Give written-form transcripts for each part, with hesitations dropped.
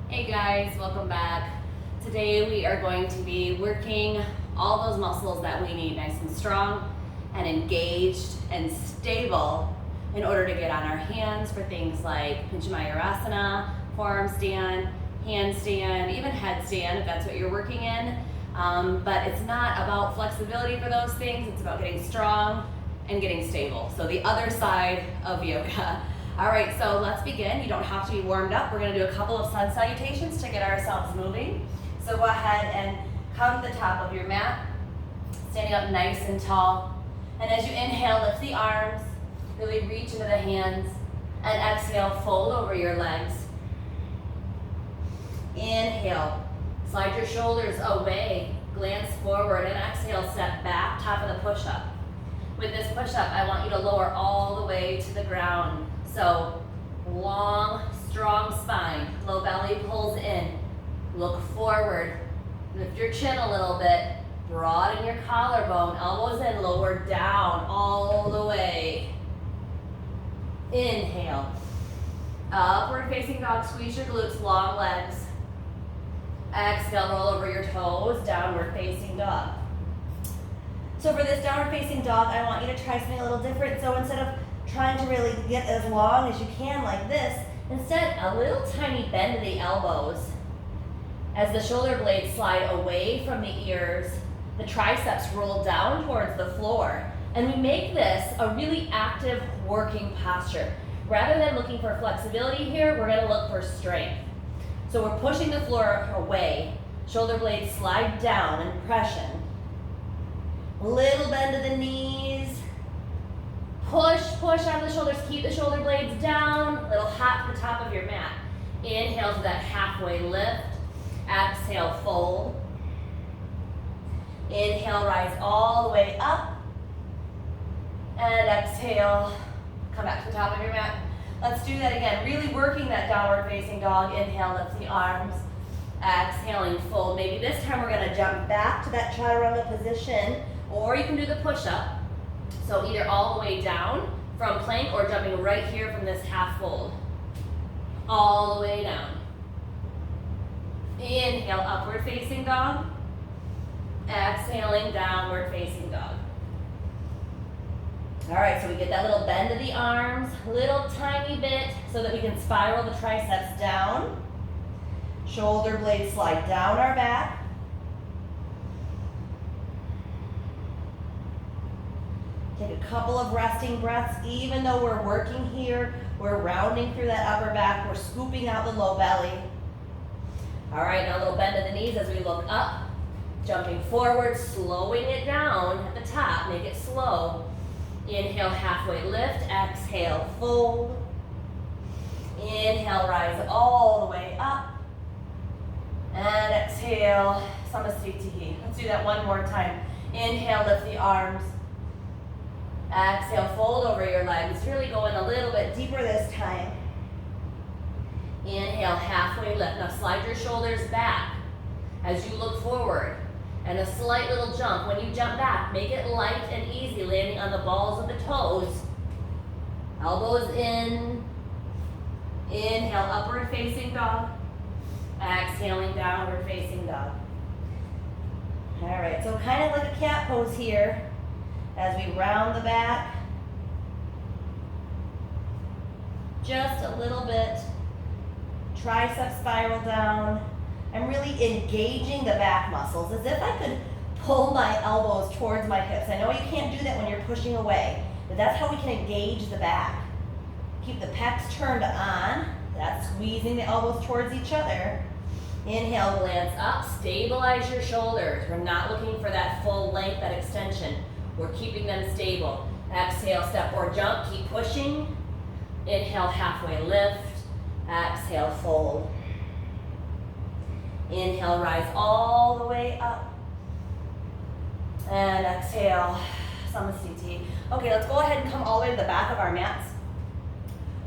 Hey guys, welcome back. Today we are going to be working all those muscles that we need nice and strong and engaged and stable in order to get on our hands for things like Panchamayurasana, forearm stand, handstand, even headstand if that's what you're working in. But it's not about flexibility for those things, it's about getting strong and getting stable. So the other side of yoga. All right, so let's begin. You don't have to be warmed up. We're gonna do a couple of sun salutations to get ourselves moving. So go ahead and come to the top of your mat, standing up nice and tall. And as you inhale, lift the arms, really reach into the hands, and exhale, fold over your legs. Inhale, slide your shoulders away, glance forward, and exhale, step back, top of the push-up. With this push-up, I want you to lower all the way to the ground. So long, strong spine, low belly pulls in, look forward, lift your chin a little bit, broaden your collarbone, elbows in, lower down all the way. Inhale, upward facing dog, squeeze your glutes, long legs. Exhale, roll over your toes, downward facing dog. So for this downward facing dog, I want you to try something a little different. So instead of trying to really get as long as you can like this, instead a little tiny bend to the elbows. As the shoulder blades slide away from the ears, the triceps roll down towards the floor. And we make this a really active working posture. Rather than looking for flexibility here, we're gonna look for strength. So we're pushing the floor away, shoulder blades slide down in compression. Little bend to the knees. Push out of the shoulders, keep the shoulder blades down, little hop to the top of your mat. Inhale to that halfway lift, exhale, fold. Inhale, rise all the way up, and exhale, come back to the top of your mat. Let's do that again, really working that downward facing dog. Inhale, lift the arms, exhaling, fold. Maybe this time we're gonna jump back to that Chaturanga position, or you can do the push-up. So either all the way down from plank or jumping right here from this half fold. All the way down. Inhale, upward facing dog. Exhaling, downward facing dog. All right, so we get that little bend of the arms, little tiny bit so that we can spiral the triceps down. Shoulder blades slide down our back. Take a couple of resting breaths. Even though we're working here, we're rounding through that upper back, we're scooping out the low belly. All right, now a little bend of the knees as we look up, jumping forward, slowing it down at the top, make it slow. Inhale, halfway lift, exhale, fold. Inhale, rise all the way up. And exhale, samasthiti. Let's do that one more time. Inhale, lift the arms. Exhale, fold over your legs, really going a little bit deeper this time. Inhale, halfway lift. Now slide your shoulders back as you look forward. And a slight little jump. When you jump back, make it light and easy, landing on the balls of the toes. Elbows in. Inhale, upward facing dog. Exhaling, downward facing dog. All right, so kind of like a cat pose here. As we round the back, just a little bit, tricep spiral down. I'm really engaging the back muscles as if I could pull my elbows towards my hips. I know you can't do that when you're pushing away, but that's how we can engage the back. Keep the pecs turned on, that's squeezing the elbows towards each other. Inhale, glance up, stabilize your shoulders. We're not looking for that full length, that extension. We're keeping them stable. Exhale, step or jump, keep pushing. Inhale, halfway lift. Exhale, fold. Inhale, rise all the way up. And exhale, samasthiti. Okay, let's go ahead and come all the way to the back of our mats.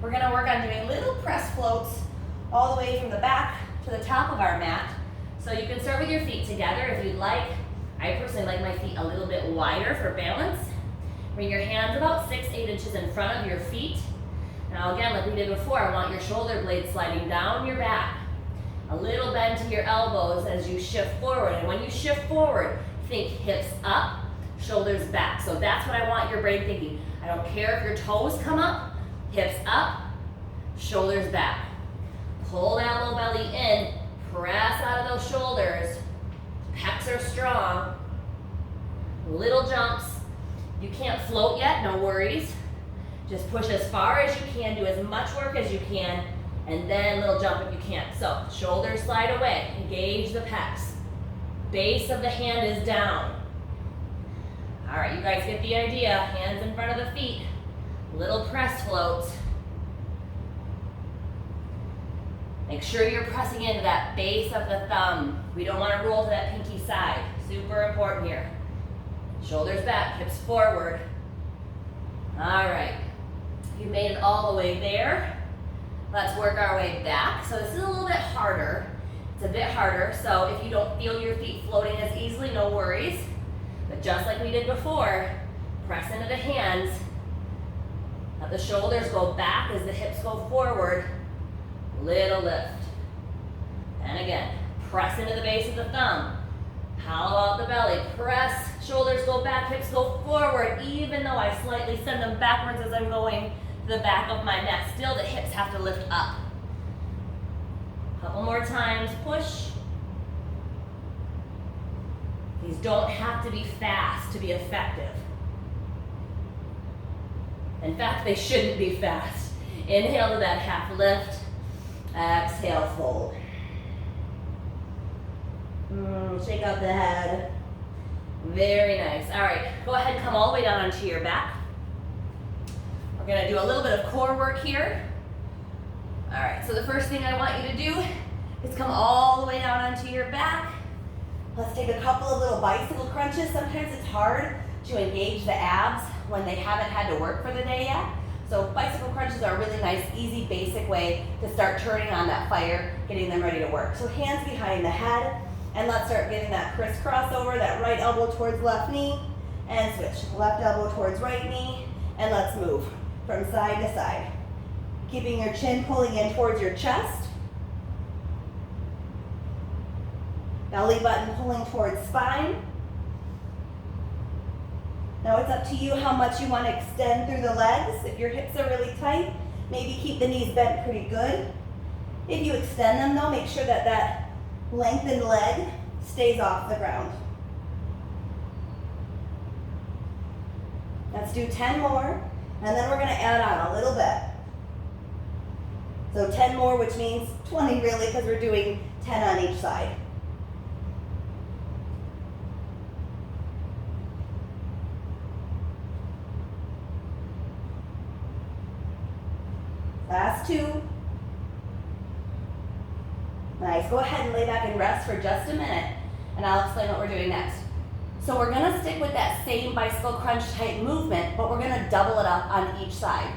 We're gonna work on doing little press floats all the way from the back to the top of our mat. So you can start with your feet together if you'd like. I personally like my feet a little bit wider for balance. Bring your hands about 6-8 inches in front of your feet. Now again, like we did before, I want your shoulder blades sliding down your back. A little bend to your elbows as you shift forward. And when you shift forward, think hips up, shoulders back. So that's what I want your brain thinking. I don't care if your toes come up, hips up, shoulders back. Pull that low belly in, press out of those shoulders. Pecs are strong. Little jumps. You can't float yet, no worries. Just push as far as you can, do as much work as you can, and then little jump if you can. So shoulders slide away, engage the pecs. Base of the hand is down. All right, you guys get the idea. Hands in front of the feet. Little press floats. Make sure you're pressing into that base of the thumb. We don't want to roll to that pinky side. Super important here. Shoulders back, hips forward. All right, you made it all the way there. Let's work our way back. So this is a little bit harder. It's a bit harder, so if you don't feel your feet floating as easily, no worries. But just like we did before, press into the hands. Let the shoulders go back as the hips go forward. Little lift. And again, press into the base of the thumb. Hollow out the belly. Press, shoulders go back, hips go forward. Even though I slightly send them backwards as I'm going to the back of my mat, still the hips have to lift up. Couple more times, push. These don't have to be fast to be effective. In fact, they shouldn't be fast. Inhale to that half lift. Exhale, fold. Shake out the head. Very nice. All right, go ahead and come all the way down onto your back. We're gonna do a little bit of core work here. All right, so the first thing I want you to do is come all the way down onto your back. Let's take a couple of little bicycle crunches. Sometimes it's hard to engage the abs when they haven't had to work for the day yet. So bicycle crunches are a really nice, easy, basic way to start turning on that fire, getting them ready to work. So hands behind the head, and let's start getting that crisscross over, that right elbow towards left knee, and switch. Left elbow towards right knee, and let's move from side to side. Keeping your chin pulling in towards your chest. Belly button pulling towards spine. Now it's up to you how much you want to extend through the legs. If your hips are really tight, maybe keep the knees bent pretty good. If you extend them though, make sure that that lengthened leg stays off the ground. Let's do 10 more, and then we're going to add on a little bit. So 10 more, which means 20 really, because we're doing 10 on each side. Last 2. Nice. Go ahead and lay back and rest for just a minute, and I'll explain what we're doing next. So we're going to stick with that same bicycle crunch type movement, but we're going to double it up on each side.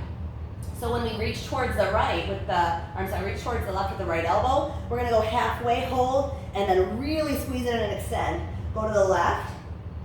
So when we reach towards the right with the, reach towards the left with the right elbow, we're going to go halfway, hold, and then really squeeze it in and extend. Go to the left,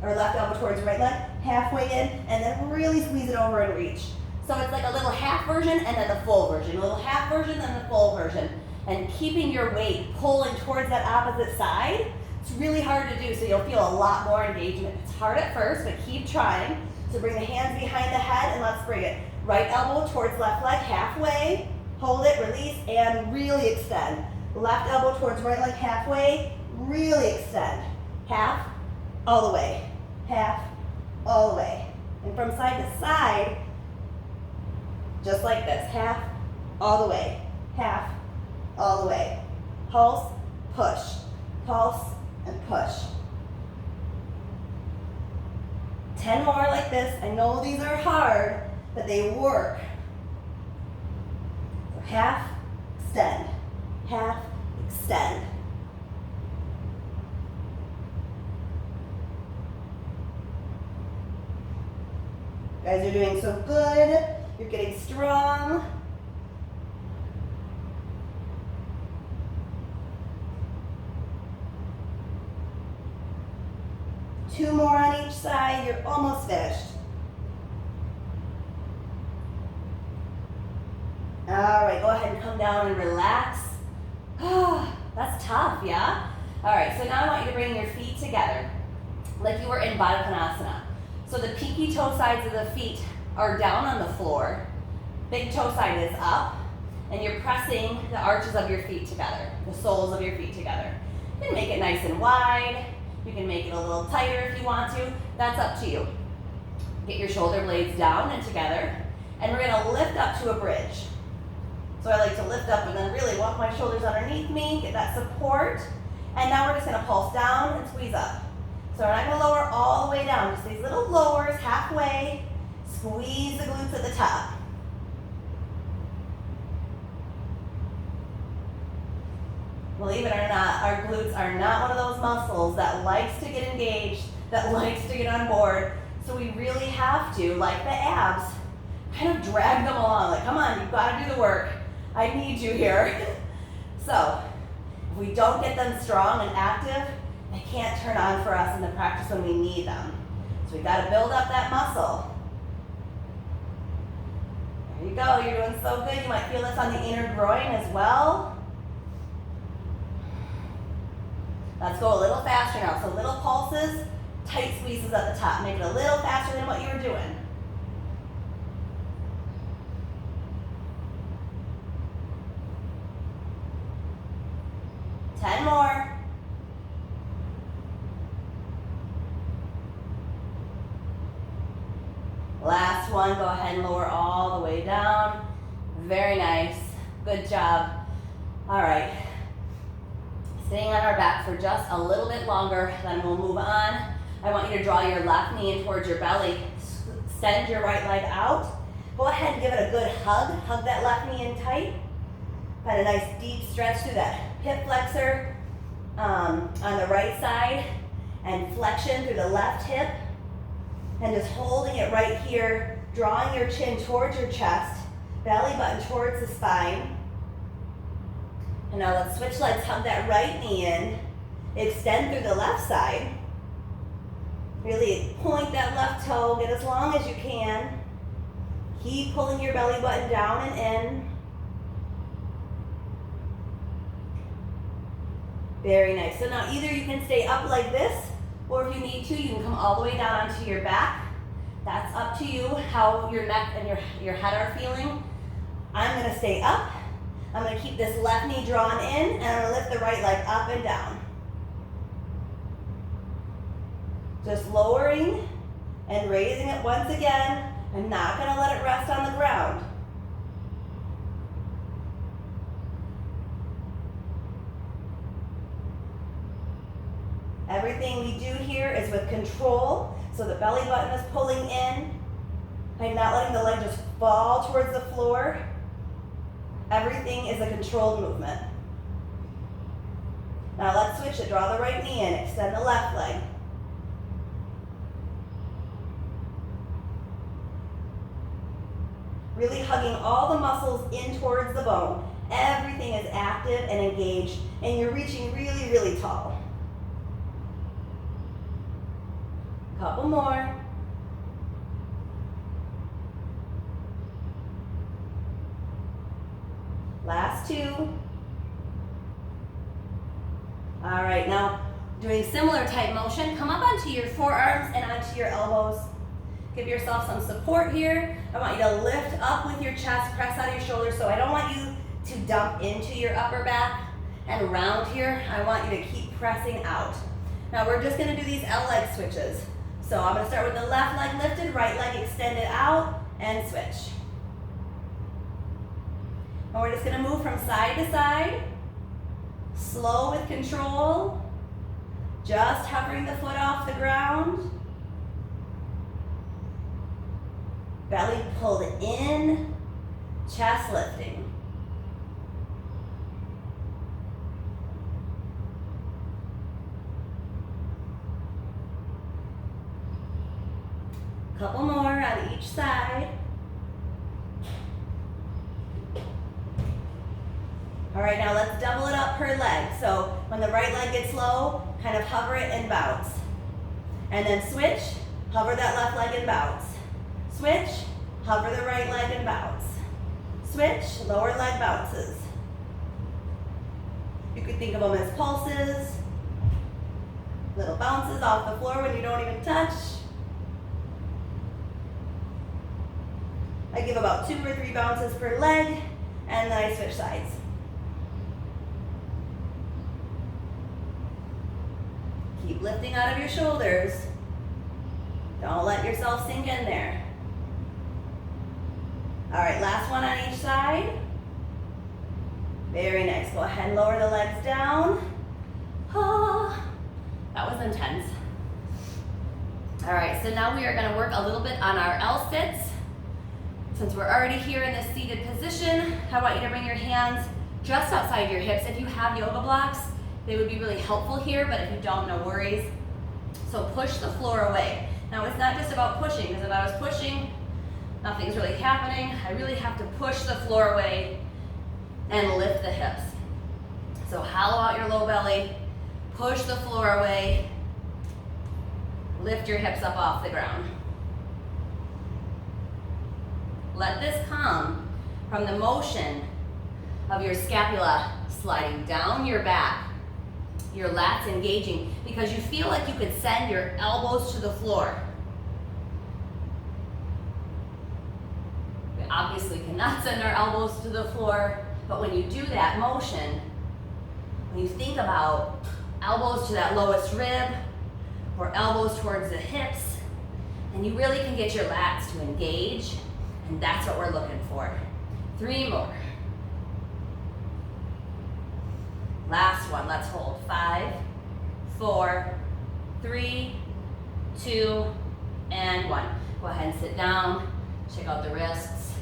or left elbow towards right leg, halfway in, and then really squeeze it over and reach. So it's like a little half version and then the full version. A little half version and the full version. And keeping your weight pulling towards that opposite side, it's really hard to do, so you'll feel a lot more engagement. It's hard at first, but keep trying. So bring the hands behind the head and let's bring it. Right elbow towards left leg, halfway. Hold it, release, and really extend. Left elbow towards right leg, halfway. Really extend. Half, all the way. Half, all the way. And from side to side, just like this. Half, all the way. Half, all the way. Pulse, push. Pulse, and push. 10 more like this. I know these are hard, but they work. So half, extend. Half, extend. You guys are doing so good. You're getting strong. Two more on each side. You're almost finished. All right, go ahead and come down and relax. That's tough, yeah? All right, so now I want you to bring your feet together like you were in Baddha Konasana. So the pinky toe sides of the feet are down on the floor. Big toe side is up, and you're pressing the arches of your feet together, the soles of your feet together. You can make it nice and wide. You can make it a little tighter if you want to. That's up to you. Get your shoulder blades down and together, and we're gonna lift up to a bridge. So I like to lift up and then really walk my shoulders underneath me, get that support. And now we're just gonna pulse down and squeeze up. So we're not gonna lower all the way down, just these little lowers halfway. Squeeze the glutes at the top. Believe it or not, our glutes are not one of those muscles that likes to get engaged, that likes to get on board. So we really have to, like the abs, kind of drag them along. Like, come on, you've got to do the work. I need you here. So if we don't get them strong and active, they can't turn on for us in the practice when we need them. So we got to build up that muscle. There you go. You're doing so good. You might feel this on the inner groin as well. Let's go a little faster now. So little pulses, tight squeezes at the top. Make it a little faster than what you were doing. Ten more. Last one, go ahead and lower all the way down. Very nice, good job. All right, staying on our back for just a little bit longer, then we'll move on. I want you to draw your left knee in towards your belly. Extend your right leg out. Go ahead and give it a good hug. Hug that left knee in tight. Find a nice deep stretch through that hip flexor on the right side and flexion through the left hip. And just holding it right here, drawing your chin towards your chest, belly button towards the spine. And now let's switch legs, hug that right knee in, extend through the left side. Really point that left toe, get as long as you can. Keep pulling your belly button down and in. Very nice. So now either you can stay up like this, or if you need to, you can come all the way down onto your back. That's up to you, how your neck and your head are feeling. I'm gonna stay up. I'm gonna keep this left knee drawn in, and I'm gonna lift the right leg up and down. Just lowering and raising it once again. I'm not gonna let it rest on the ground. Everything we do here is with control, so the belly button is pulling in. I'm not letting the leg just fall towards the floor. Everything is a controlled movement. Now let's switch it. Draw the right knee in, extend the left leg. Really hugging all the muscles in towards the bone. Everything is active and engaged, and you're reaching really, really tall. Couple more. Last two. All right, now doing similar type motion. Come up onto your forearms and onto your elbows. Give yourself some support here. I want you to lift up with your chest, press out your shoulders. So I don't want you to dump into your upper back and round here. I want you to keep pressing out. Now we're just gonna do these L leg switches. So I'm gonna start with the left leg lifted, right leg extended out, and switch. And we're just gonna move from side to side, slow with control, just hovering the foot off the ground. Belly pulled in, chest lifting. Couple more on each side. All right, now let's double it up per leg. So when the right leg gets low, kind of hover it and bounce. And then switch, hover that left leg and bounce. Switch, hover the right leg and bounce. Switch, lower leg bounces. You could think of them as pulses, little bounces off the floor when you don't even touch. I give about 2 or 3 bounces per leg, and then I switch sides. Keep lifting out of your shoulders. Don't let yourself sink in there. All right, last one on each side. Very nice. Go ahead and lower the legs down. Ah, that was intense. All right, so now we are going to work a little bit on our L-sits. Since we're already here in this seated position, I want you to bring your hands just outside your hips. If you have yoga blocks, they would be really helpful here, but if you don't, no worries. So push the floor away. Now it's not just about pushing, because if I was pushing, nothing's really happening. I really have to push the floor away and lift the hips. So hollow out your low belly, push the floor away, lift your hips up off the ground. Let this come from the motion of your scapula sliding down your back, your lats engaging, because you feel like you could send your elbows to the floor. We obviously cannot send our elbows to the floor, but when you do that motion, when you think about elbows to that lowest rib or elbows towards the hips, and you really can get your lats to engage. And that's what we're looking for. 3 more. Last one, let's hold. 5, 4, 3, 2, and 1. Go ahead and sit down, check out the wrists.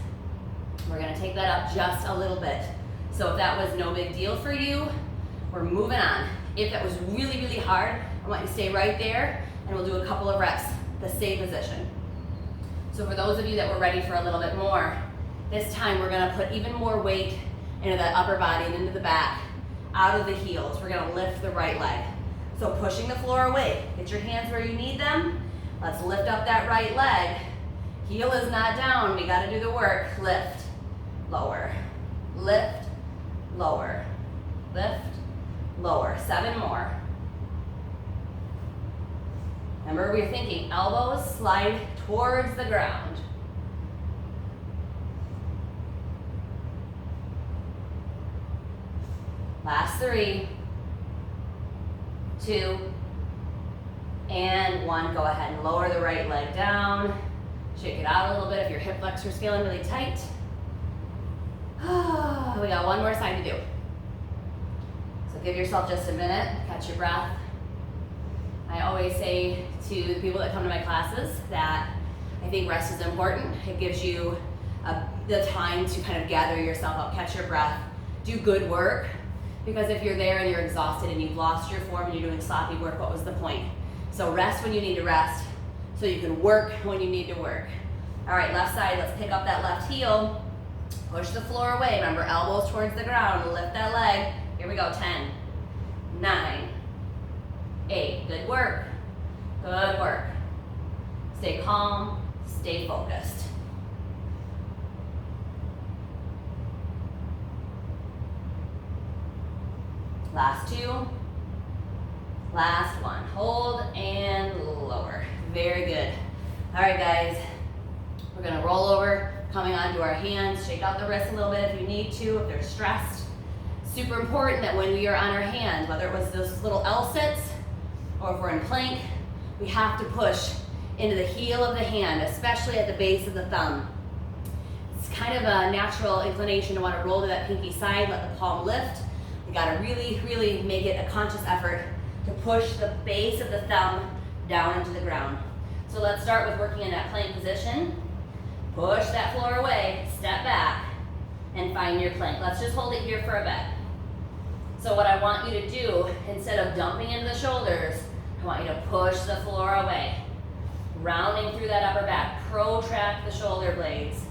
We're gonna take that up just a little bit. So if that was no big deal for you, we're moving on. If that was really, really hard, I want you to stay right there and we'll do a couple of reps, the same position. So for those of you that were ready for a little bit more, this time we're gonna put even more weight into the upper body and into the back, out of the heels. We're gonna lift the right leg. So pushing the floor away, get your hands where you need them. Let's lift up that right leg. Heel is not down, we gotta do the work. Lift, lower, lift, lower, lift, lower. 7 more. Remember, we're thinking elbows slide towards the ground. Last 3, 2, and 1. Go ahead and lower the right leg down. Shake it out a little bit if your hip flexors feeling really tight. We got one more side to do. So give yourself just a minute, catch your breath. I always say to the people that come to my classes that I think rest is important. It gives you the time to kind of gather yourself up, catch your breath, do good work. Because if you're there and you're exhausted and you've lost your form and you're doing sloppy work, what was the point? So rest when you need to rest so you can work when you need to work. All right, left side, let's pick up that left heel. Push the floor away. Remember, elbows towards the ground. Lift that leg. Here we go, 10, 9, 8. Good work. Good work. Stay calm. Stay focused. Last 2. Last 1. Hold and lower. Very good. All right, guys. We're going to roll over, coming onto our hands. Shake out the wrists a little bit if you need to, if they're stressed. Super important that when we are on our hands, whether it was those little L-sits or if we're in plank, we have to push into the heel of the hand, especially at the base of the thumb. It's kind of a natural inclination to want to roll to that pinky side, let the palm lift. You gotta really, really make it a conscious effort to push the base of the thumb down into the ground. So let's start with working in that plank position. Push that floor away, step back, and find your plank. Let's just hold it here for a bit. So what I want you to do, instead of dumping into the shoulders, I want you to push the floor away. Rounding through that upper back, protract the shoulder blades,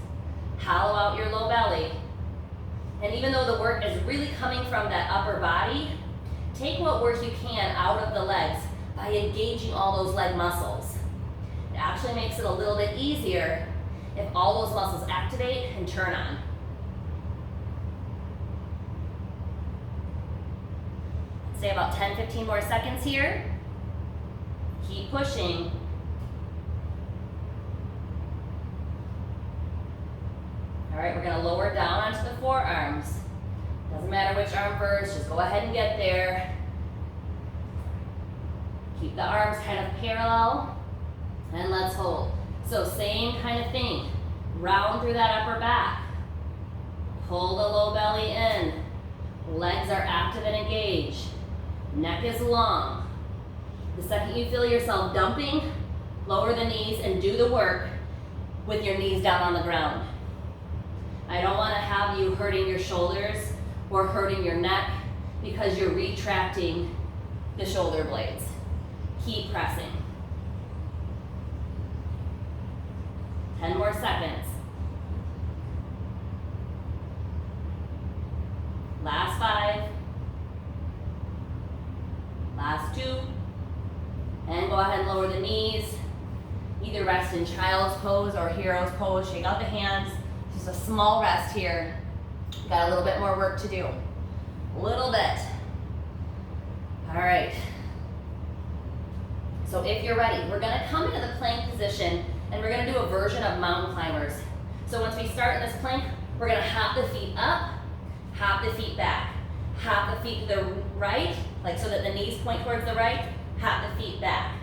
hollow out your low belly. And even though the work is really coming from that upper body, take what work you can out of the legs by engaging all those leg muscles. It actually makes it a little bit easier if all those muscles activate and turn on. Stay about 10, 15 more seconds here. Keep pushing. All right, we're gonna lower down onto the forearms. Doesn't matter which arm first, just go ahead and get there. Keep the arms kind of parallel, and let's hold. So same kind of thing. Round through that upper back. Pull the low belly in. Legs are active and engaged. Neck is long. The second you feel yourself dumping, lower the knees and do the work with your knees down on the ground. I don't want to have you hurting your shoulders or hurting your neck because you're retracting the shoulder blades. Keep pressing. 10 more seconds. Last 5. Last 2. And go ahead and lower the knees. Either rest in child's pose or hero's pose. Shake out the hands. Just a small rest here. Got a little bit more work to do. A little bit. All right. So if you're ready, we're gonna come into the plank position and we're gonna do a version of mountain climbers. So once we start in this plank, we're gonna hop the feet up, hop the feet back, hop the feet to the right, like so that the knees point towards the right, hop the feet back,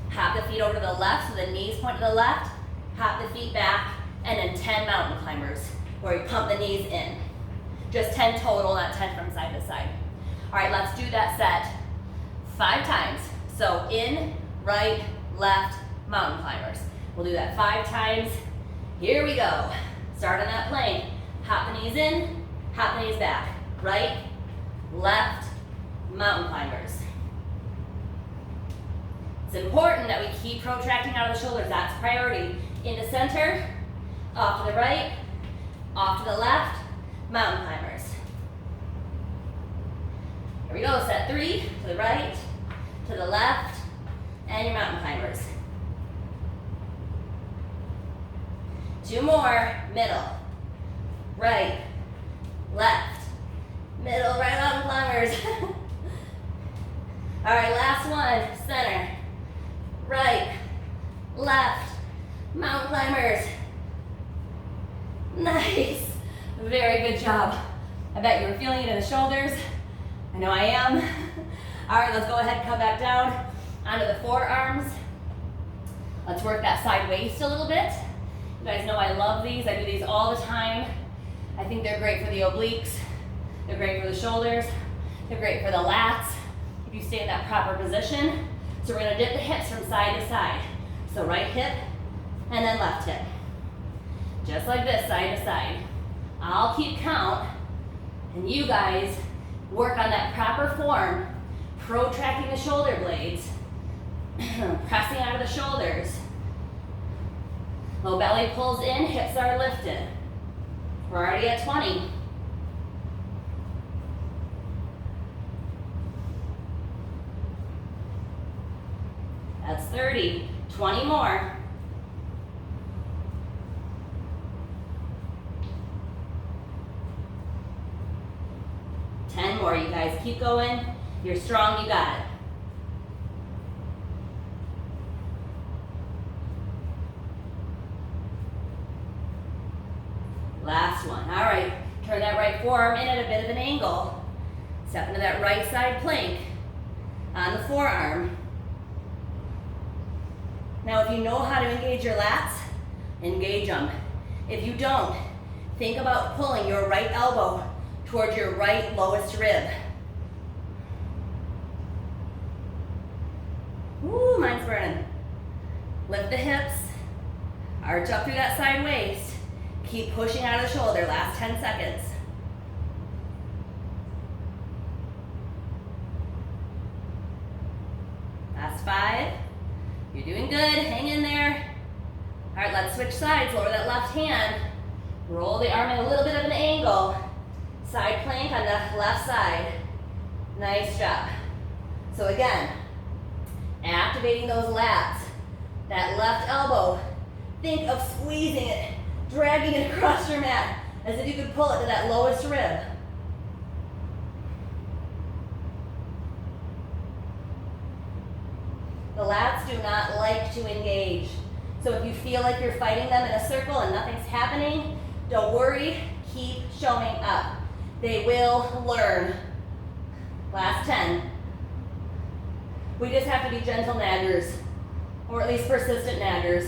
hop the feet over to the left so the knees point to the left, hop the feet back, and then 10 mountain climbers where we pump the knees in. Just 10 total, not 10 from side to side. All right, let's do that set 5 times. So in, right, left, mountain climbers. We'll do that 5 times. Here we go. Start on that plank. Hop the knees in, hop the knees back. Right, left, mountain climbers. It's important that we keep protracting out of the shoulders. That's priority. Into center, off to the right, off to the left, mountain climbers. Here we go, set 3, to the right, to the left, and your mountain climbers. 2 more, middle, right, left, middle, right, mountain climbers. All right, last one, center, right, left, mountain climbers. Nice, very good job. I bet you were feeling it in the shoulders. I know I am. All right, let's go ahead and come back down onto the forearms. Let's work that side waist a little bit. You guys know I love these. I do these all the time. I think they're great for the obliques. They're great for the shoulders. They're great for the lats if you stay in that proper position. So we're gonna dip the hips from side to side. So right hip and then left hip. Just like this, side to side. I'll keep count and you guys work on that proper form, protracting the shoulder blades, pressing out of the shoulders. Low belly pulls in, hips are lifted. We're already at 20. That's 30, 20 more. More, you guys. Keep going. You're strong, you got it. Last one. All right. Turn that right forearm in at a bit of an angle. Step into that right side plank on the forearm. Now, if you know how to engage your lats, engage them. If you don't, think about pulling your right elbow towards your right lowest rib. Woo, mine's burning. Lift the hips, arch up through that side waist. Keep pushing out of the shoulder, last 10 seconds. Last 5. You're doing good, hang in there. All right, let's switch sides, lower that left hand. Roll the arm in a little bit of an angle. Side plank on the left side. Nice job. So again, activating those lats. That left elbow, think of squeezing it, dragging it across your mat as if you could pull it to that lowest rib. The lats do not like to engage. So if you feel like you're fighting them in a circle and nothing's happening, don't worry, keep showing up. They will learn. Last 10. We just have to be gentle naggers, or at least persistent naggers.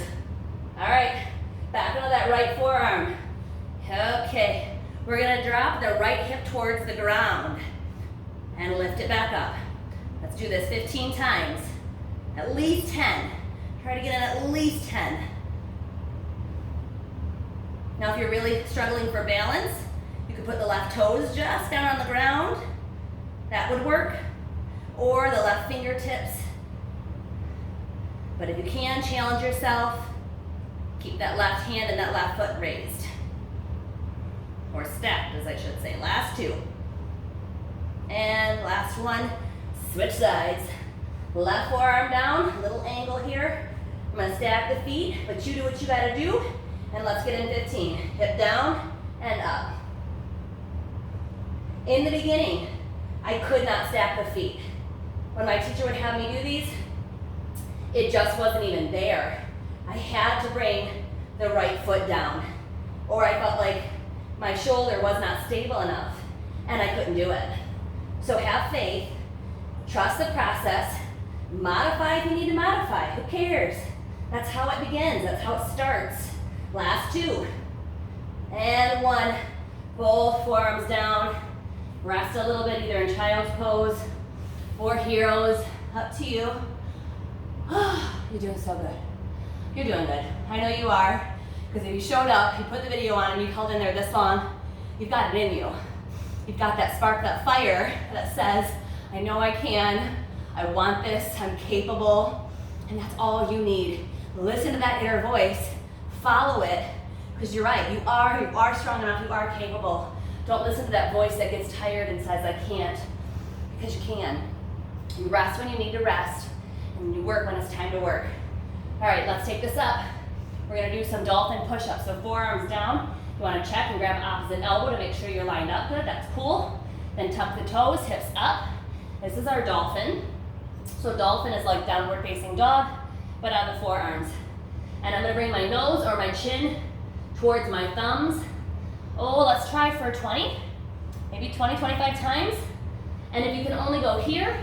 All right, back onto that right forearm. Okay, we're gonna drop the right hip towards the ground and lift it back up. Let's do this 15 times, at least 10. Try to get in at least 10. Now if you're really struggling for balance, you could put the left toes just down on the ground. That would work. Or the left fingertips. But if you can, challenge yourself. Keep that left hand and that left foot raised. Or stacked, as I should say. Last 2. And last one, switch sides. Left forearm down, little angle here. I'm gonna stack the feet, but you do what you gotta do, and let's get in 15. Hip down and up. In the beginning, I could not stack the feet. When my teacher would have me do these, it just wasn't even there. I had to bring the right foot down, or I felt like my shoulder was not stable enough, and I couldn't do it. So have faith, trust the process, modify if you need to modify, who cares? That's how it begins, that's how it starts. Last 2. And 1, both forearms down. Rest a little bit, either in child's pose or heroes, up to you. You're doing so good. You're doing good. I know you are, because if you showed up, you put the video on, and you held in there this long, you've got it in you. You've got that spark, that fire that says, I know I can, I want this, I'm capable, and that's all you need. Listen to that inner voice, follow it, because you're right, you are strong enough, you are capable. Don't listen to that voice that gets tired and says, I can't, because you can. You rest when you need to rest, and you work when it's time to work. All right, let's take this up. We're gonna do some dolphin push-ups. So forearms down, you wanna check and grab opposite elbow to make sure you're lined up good, that's cool. Then tuck the toes, hips up. This is our dolphin. So dolphin is like downward facing dog, but on the forearms. And I'm gonna bring my nose or my chin towards my thumbs. Oh, let's try for 20, maybe 20, 25 times. And if you can only go here,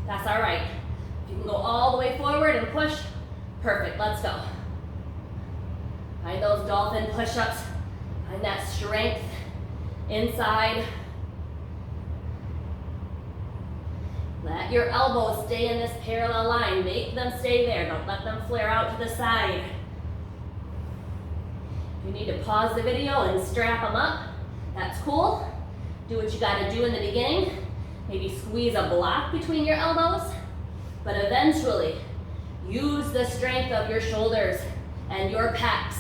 that's all right. If you can go all the way forward and push, perfect, let's go. Find those dolphin push-ups, find that strength inside. Let your elbows stay in this parallel line. Make them stay there. Don't let them flare out to the side. If you need to pause the video and strap them up, that's cool. Do what you gotta do in the beginning. Maybe squeeze a block between your elbows, but eventually use the strength of your shoulders and your pecs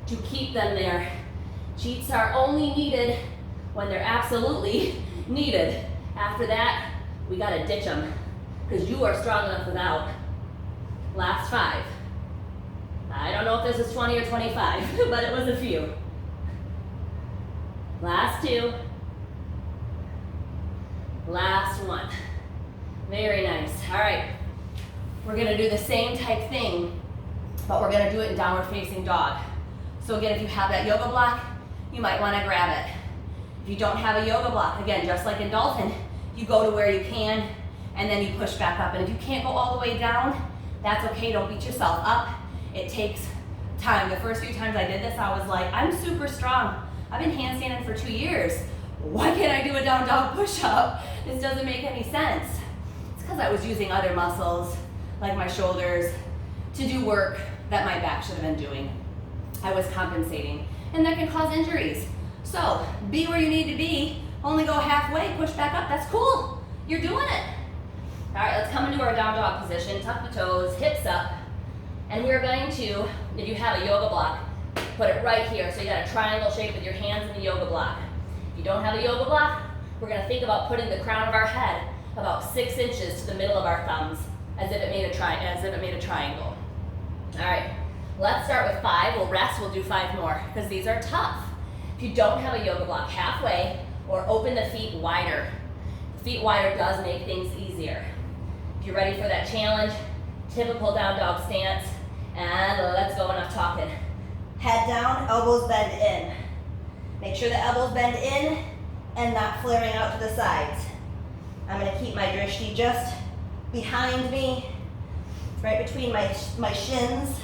to keep them there. Cheats are only needed when they're absolutely needed. After that, we gotta ditch them, because you are strong enough without. Last 5. I don't know if this is 20 or 25, but it was a few. Last 2. Last 1. Very nice. All right, we're gonna do the same type thing, but we're gonna do it in downward facing dog. So again, if you have that yoga block, you might wanna grab it. If you don't have a yoga block, again, just like in Dolphin, you go to where you can, and then you push back up. And if you can't go all the way down, that's okay, don't beat yourself up. It takes time. The first few times I did this, I was like, I'm super strong. I've been handstanding for 2 years. Why can't I do a down dog push-up? This doesn't make any sense. It's because I was using other muscles, like my shoulders, to do work that my back should have been doing. I was compensating, and that can cause injuries. So be where you need to be. Only go halfway, push back up, that's cool. You're doing it. All right, let's come into our down dog position. Tuck the toes, hips up. And we're going to, if you have a yoga block, put it right here. So you got a triangle shape with your hands in the yoga block. If you don't have a yoga block, we're gonna think about putting the crown of our head about 6 inches to the middle of our thumbs, as if it made a triangle. All right, let's start with 5. We'll rest, we'll do 5 more, because these are tough. If you don't have a yoga block, halfway, or open the feet wider. The feet wider does make things easier. If you're ready for that challenge, Typical down dog stance. And let's go, enough talking. Head down, elbows bend in. Make sure the elbows bend in and not flaring out to the sides. I'm gonna keep my drishti just behind me, right between my shins.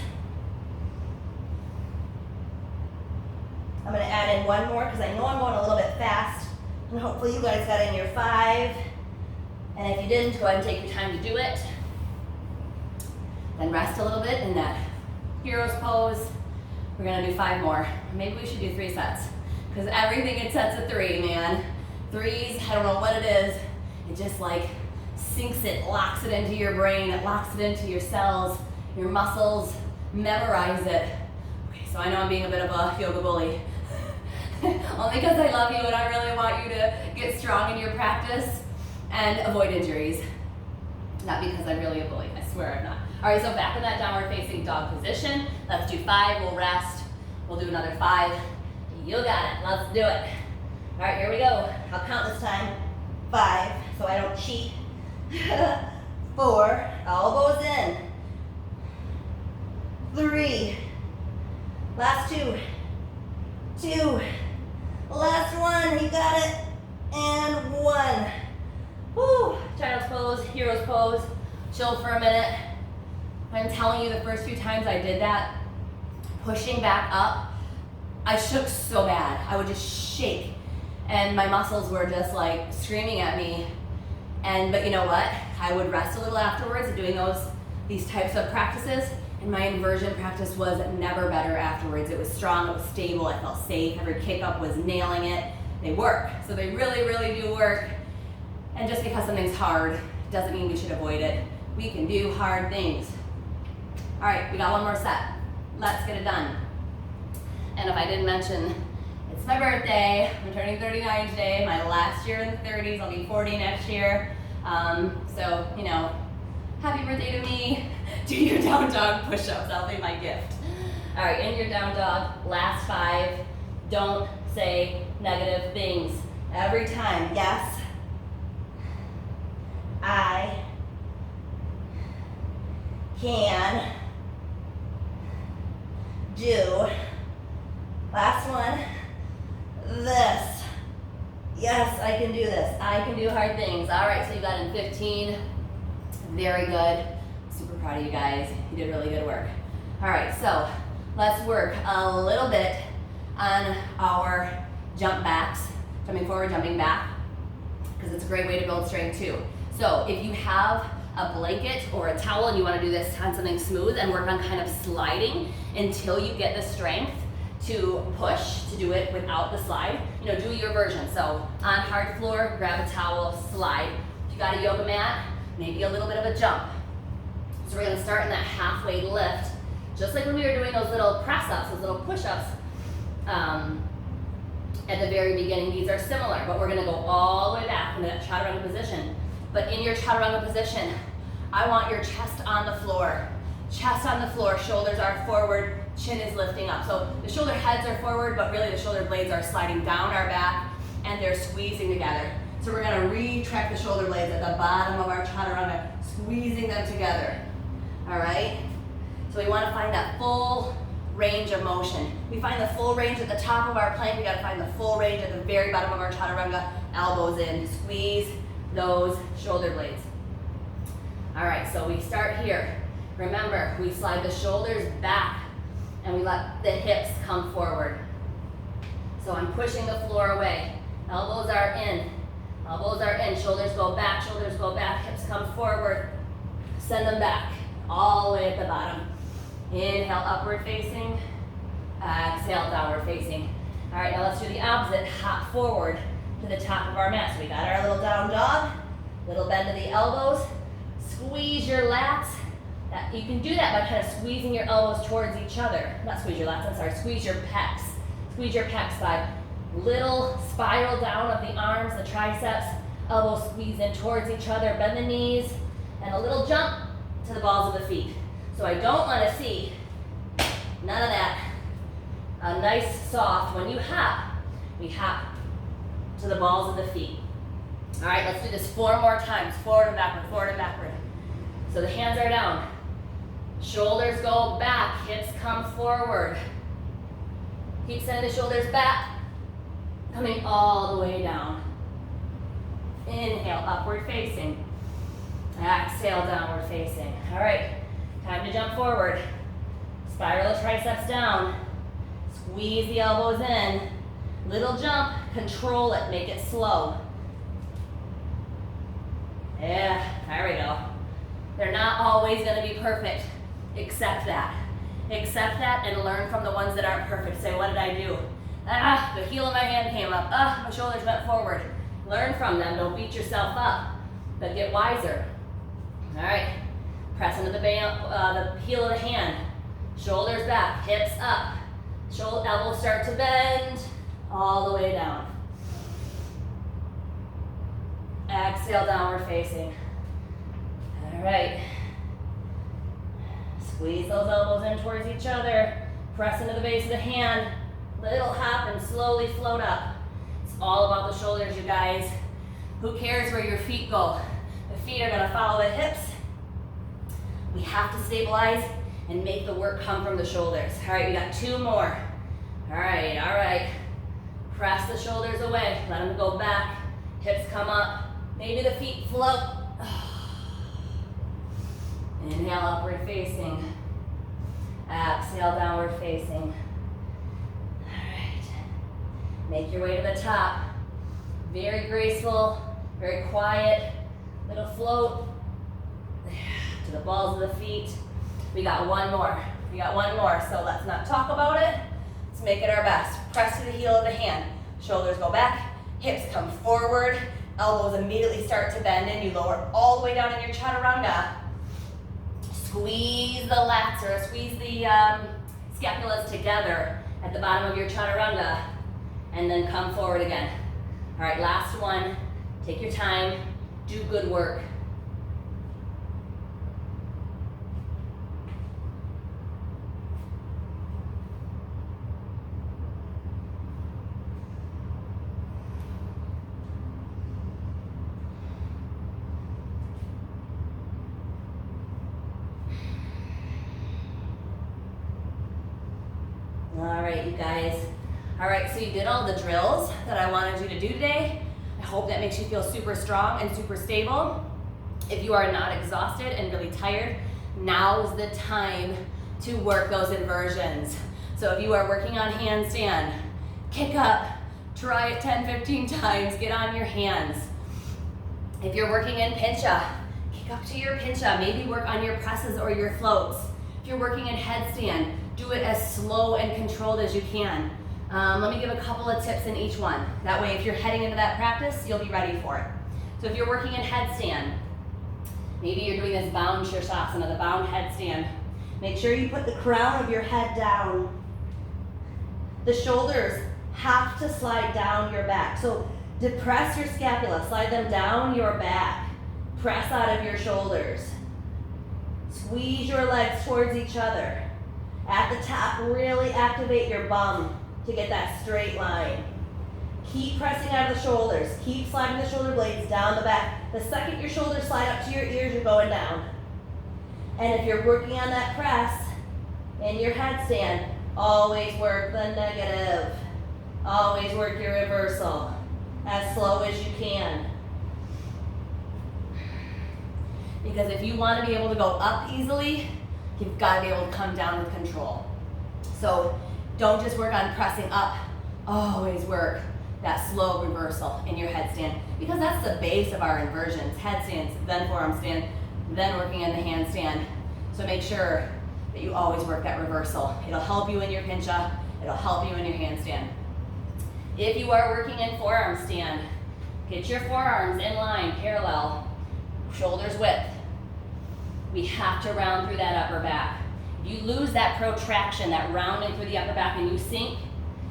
I'm gonna add in one more because I know I'm going a little bit fast, and hopefully you guys got in your 5. And if you didn't, go ahead and take your time to do it. Then rest a little bit in that hero's pose. We're gonna do 5 more. Maybe we should do 3 sets, because everything in sets of 3, man. 3s, I don't know what it is. It just like sinks it, locks it into your brain, it locks it into your cells, your muscles, memorize it. Okay, so I know I'm being a bit of a yoga bully. Only because I love you and I really want you to get strong in your practice and avoid injuries. Not because I'm really a bully, I swear I'm not. All right, so back in that downward facing dog position. Let's do 5, we'll rest. We'll do another 5. You got it, let's do it. All right, here we go. I'll count this time. 5, so I don't cheat. 4, elbows in. 3, last 2. 2, last 1, you got it. And 1. Woo, child's pose, hero's pose. Chill for a minute. I'm telling you, the first few times I did that, pushing back up, I shook so bad. I would just shake. And my muscles were just like screaming at me. But you know what? I would rest a little afterwards doing these types of practices. And my inversion practice was never better afterwards. It was strong, it was stable, I felt safe. Every kick up was nailing it. They work. So they really, really do work. And just because something's hard doesn't mean we should avoid it. We can do hard things. All right, we got 1 more set. Let's get it done. And if I didn't mention, it's my birthday. I'm turning 39 today, my last year in the 30s. I'll be 40 next year. So, you know, happy birthday to me. Do your down dog push-ups, that'll be my gift. All right, in your down dog, last 5. Don't say negative things. Every time, yes, I can do, last one, this. Yes, I can do this. I can do hard things. All right, so you got in 15. Very good. Super proud of you guys. You did really good work. All right, so let's work a little bit on our jump backs, jumping forward, jumping back, because it's a great way to build strength too. So if you have a blanket or a towel and you want to do this on something smooth and work on kind of sliding until you get the strength to push, to do it without the slide, you know, do your version. So on hard floor, grab a towel, slide. If you got a yoga mat, maybe a little bit of a jump. So we're going to start in that halfway lift, just like when we were doing those little press-ups, those little push-ups at the very beginning. These are similar, but we're going to go all the way back into that Chaturanga position. But in your Chaturanga position, I want your chest on the floor. Chest on the floor, shoulders are forward, chin is lifting up. So the shoulder heads are forward, but really the shoulder blades are sliding down our back and they're squeezing together. So we're gonna retract the shoulder blades at the bottom of our Chaturanga, squeezing them together. All right? So we wanna find that full range of motion. We find the full range at the top of our plank, we gotta find the full range at the very bottom of our Chaturanga, elbows in, squeeze those shoulder blades. All right, so we start here. Remember, we slide the shoulders back and we let the hips come forward. So I'm pushing the floor away. Elbows are in, shoulders go back, hips come forward. Send them back, all the way at the bottom. Inhale, upward facing. Exhale, downward facing. All right, now let's do the opposite. Hop forward to the top of our mat. So we got our little down dog, little bend of the elbows. Squeeze your lats. You can do that by kind of squeezing your elbows towards each other. Not squeeze your lats, I'm sorry, squeeze your pecs. Squeeze your pecs by little spiral down of the arms, the triceps, elbows squeeze in towards each other, bend the knees, and a little jump to the balls of the feet. So I don't want to see none of that. A nice soft, when you hop, we hop to the balls of the feet. All right, let's do this 4 more times, forward and backward, forward and backward. So the hands are down. Shoulders go back, hips come forward. Keep sending the shoulders back, coming all the way down. Inhale, upward facing. Exhale, downward facing. All right, time to jump forward. Spiral the triceps down. Squeeze the elbows in. Little jump, control it, make it slow. Yeah, there we go. They're not always gonna be perfect. Accept that. Accept that and learn from the ones that aren't perfect. Say, what did I do? Ah, the heel of my hand came up. Ah, my shoulders went forward. Learn from them, don't beat yourself up, but get wiser. All right, press into the heel of the hand. Shoulders back, hips up. Elbows start to bend, all the way down. Exhale, downward facing. All right. Squeeze those elbows in towards each other. Press into the base of the hand. Little hop and slowly float up. It's all about the shoulders, you guys. Who cares where your feet go? The feet are gonna follow the hips. We have to stabilize and make the work come from the shoulders. All right, we got 2 more. All right. Press the shoulders away. Let them go back. Hips come up. Maybe the feet float. Inhale, upward facing. Exhale, downward facing. All right. Make your way to the top. Very graceful, very quiet. Little float to the balls of the feet. We got 1 more. So let's not talk about it. Let's make it our best. Press to the heel of the hand. Shoulders go back. Hips come forward. Elbows immediately start to bend in. You lower all the way down in your Chaturanga. Squeeze the lats or squeeze the scapulas together at the bottom of your Chaturanga. And then come forward again. All right, last one. Take your time. Do good work. All right, you guys. All right, so you did all the drills that I wanted you to do today. I hope that makes you feel super strong and super stable. If you are not exhausted and really tired, now's the time to work those inversions. So if you are working on handstand, kick up, try it 10, 15 times, get on your hands. If you're working in pincha, kick up to your pincha, maybe work on your presses or your floats. If you're working in headstand, do it as slow and controlled as you can. Let me give a couple of tips in each one. That way, if you're heading into that practice, you'll be ready for it. So if you're working in headstand, maybe you're doing this bound Shirshasana, the bound headstand. Make sure you put the crown of your head down. The shoulders have to slide down your back. So depress your scapula, slide them down your back. Press out of your shoulders. Squeeze your legs towards each other. At the top, really activate your bum to get that straight line. Keep pressing out of the shoulders. Keep sliding the shoulder blades down the back. The second your shoulders slide up to your ears, you're going down. And if you're working on that press in your headstand, always work the negative. Always work your reversal as slow as you can. Because if you want to be able to go up easily, you've got to be able to come down with control. So don't just work on pressing up, always work that slow reversal in your headstand, because that's the base of our inversions. Headstands, then forearm stand, then working in the handstand. So make sure that you always work that reversal. It'll help you in your pincha, it'll help you in your handstand. If you are working in forearm stand, get your forearms in line, parallel, shoulders width. We have to round through that upper back. If you lose that protraction, that rounding through the upper back, and you sink,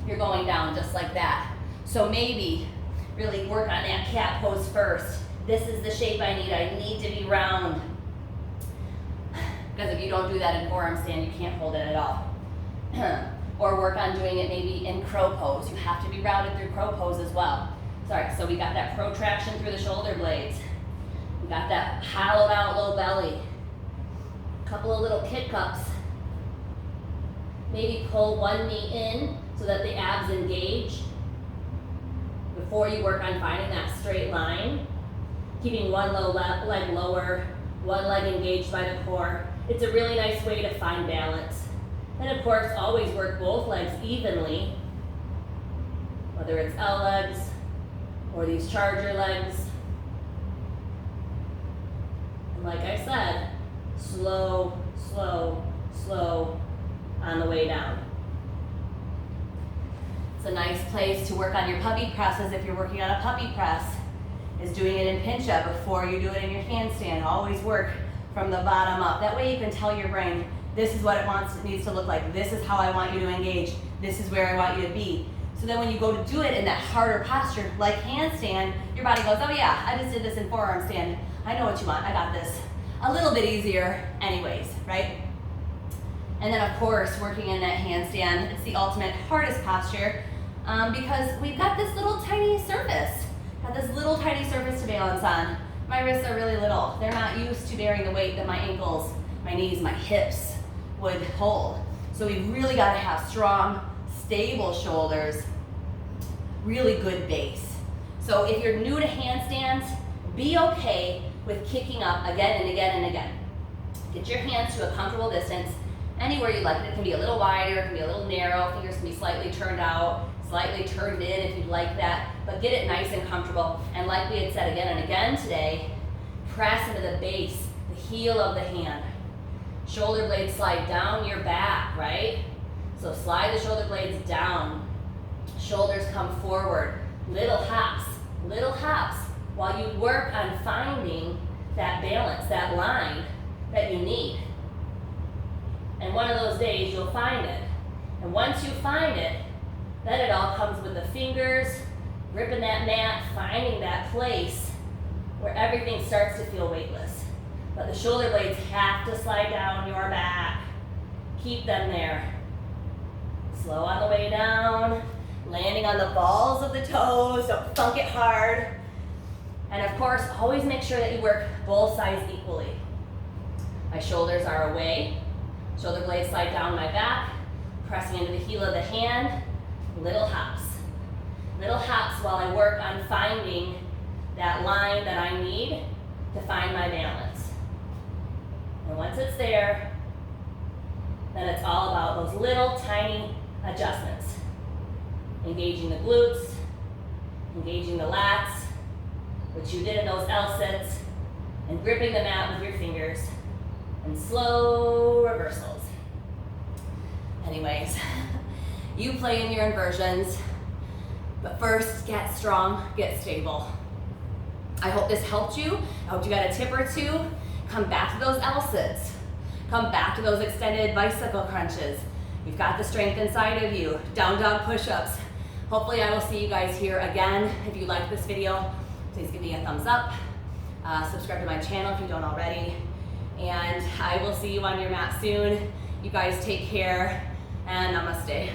you're going down just like that. So maybe really work on that cat pose first. This is the shape I need. I need to be round. Because if you don't do that in forearm stand, you can't hold it at all. Or work on doing it maybe in crow pose. You have to be rounded through crow pose as well. Sorry, so we got that protraction through the shoulder blades. We got that hollowed out low belly. Couple of little kick ups. Maybe pull one knee in so that the abs engage before you work on finding that straight line. Keeping one leg lower, one leg engaged by the core. It's a really nice way to find balance. And of course, always work both legs evenly, whether it's L legs or these charger legs. And like I said, slow, slow, slow on the way down. It's a nice place to work on your puppy presses if you're working on a puppy press, is doing it in pinch up before you do it in your handstand. Always work from the bottom up. That way you can tell your brain, this is what it needs to look like. This is how I want you to engage. This is where I want you to be. So then when you go to do it in that harder posture, like handstand, your body goes, oh yeah, I just did this in forearm stand. I know what you want, I got this. A little bit easier anyways, right? And then of course, working in that handstand, it's the ultimate hardest posture because we've got this little tiny surface. Got this little tiny surface to balance on. My wrists are really little. They're not used to bearing the weight that my ankles, my knees, my hips would hold. So we've really got to have strong, stable shoulders, really good base. So if you're new to handstands, be okay with kicking up again and again and again. Get your hands to a comfortable distance, anywhere you like it. It can be a little wider, it can be a little narrow, fingers can be slightly turned out, slightly turned in if you'd like that, but get it nice and comfortable. And like we had said again and again today, press into the base, the heel of the hand. Shoulder blades slide down your back, right? So slide the shoulder blades down. Shoulders come forward. Little hops while you work on finding that balance, that line that you need. And one of those days you'll find it. And once you find it, then it all comes with the fingers, gripping that mat, finding that place where everything starts to feel weightless. But the shoulder blades have to slide down your back. Keep them there. Slow on the way down, landing on the balls of the toes, don't thunk it hard. And of course, always make sure that you work both sides equally. My shoulders are away, shoulder blades slide down my back, pressing into the heel of the hand, little hops. Little hops while I work on finding that line that I need to find my balance. And once it's there, then it's all about those little tiny adjustments. Engaging the glutes, engaging the lats, which you did in those L-sits, and gripping the mat with your fingers, and slow reversals. Anyways, you play in your inversions, but first get strong, get stable. I hope this helped you. I hope you got a tip or two. Come back to those L-sits. Come back to those extended bicycle crunches. You've got the strength inside of you. Down dog push-ups. Hopefully I will see you guys here again. If you like this video, please give me a thumbs up. Subscribe to my channel if you don't already. And I will see you on your mat soon. You guys take care and namaste.